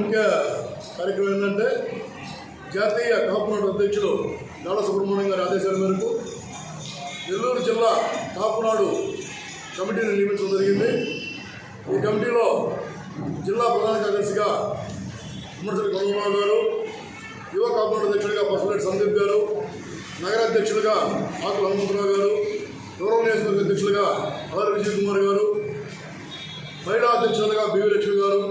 ముఖ్య కార్యక్రమం ఏంటంటే జాతీయ కాపునాడు అధ్యక్షులు గాల సుబ్రహ్మణ్యం గారి ఆదేశాల మేరకు నెల్లూరు జిల్లా కాపునాడు కమిటీని నియమించడం జరిగింది. ఈ కమిటీలో జిల్లా ప్రధాన కార్యదర్శిగా ఉమ్మడిసరి కొండలరావు గారు, యువ కాపునాడు అధ్యక్షుడిగా పసుపులేటి సందీప్ గారు, నగర అధ్యక్షులుగా ఆకుల హనుమంతరావు గారు, గౌరవ నియోజకవర్గ అధ్యక్షులుగా ఆర్ విజయ్ కుమార్ గారు, మహిళా అధ్యక్షులుగా బివి లక్ష్మి గారు,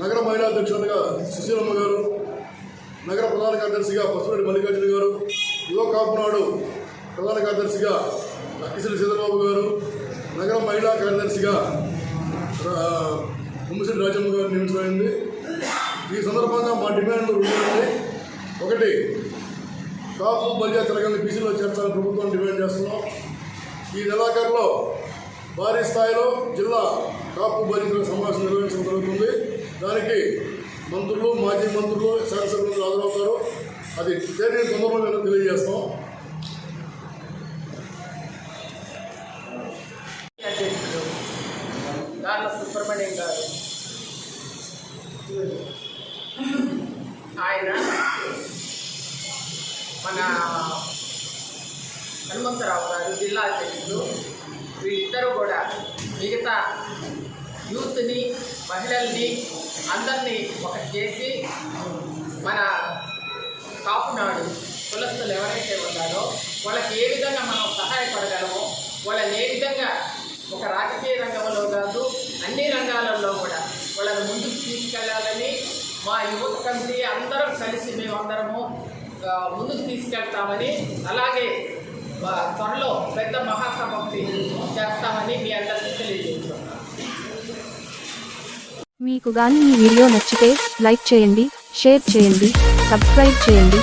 నగర మహిళా అధ్యక్షులుగా సుశీలమ్మ గారు, నగర ప్రధాన కార్యదర్శిగా పసుపులేటి మల్లికార్జున గారు, యువ కాపునాడు ప్రధాన కార్యదర్శిగా అక్కిశెట్టి సీతాబాబు గారు, నగర మహిళా కార్యదర్శిగా ఉమ్మశెట్టి రాజమ్మ గారు నియమించబడింది. ఈ సందర్భంగా మా డిమాండ్లు ఉన్నాయి. ఒకటి, కాపు బలియా తెలంగాణ బీసీలో చేర్చాలని ప్రభుత్వం డిమాండ్ చేస్తున్నాం. ఈ నెలాఖరులో భారీ స్థాయిలో జిల్లా కాపు బలితుల సమావేశం నిర్వహించడం జరుగుతుంది. దానికి మంత్రులు, మాజీ మంత్రులు, శాసనసభ్యులు హాజరవుతారు. అది తేదీ తొందరలో తెలియజేస్తాం. గాల సుబ్రహ్మణ్యం గారు ఆయన మన హనుమంతరావు గారు జిల్లా అధ్యక్షులు, వీళ్ళిద్దరూ కూడా మిగతా యూత్ని, మహిళల్ని అందరినీ ఒకటి చేసి మన కాపునాడు కులస్తులు ఎవరైతే ఉన్నారో వాళ్ళకి ఏ విధంగా మనం సహాయపడగలమో, వాళ్ళని ఏ విధంగా ఒక రాజకీయ రంగంలో కాదు అన్ని రంగాలలో కూడా వాళ్ళని ముందుకు తీసుకెళ్లాలని మా యువత కమిటీ అందరం కలిసి మేమందరము ముందుకు తీసుకెళ్తామని, అలాగే త్వరలో పెద్ద మహాసభక్తి చేస్తామని మీ అందరికీ తెలియజేస్తున్నాం. మీకు గాని ఈ వీడియో నచ్చితే లైక్ చేయండి, షేర్ చేయండి, సబ్స్క్రైబ్ చేయండి.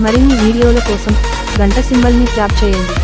మరిన్ని వీడియోల కోసం గంట సింబల్ని ట్యాప్ చేయండి.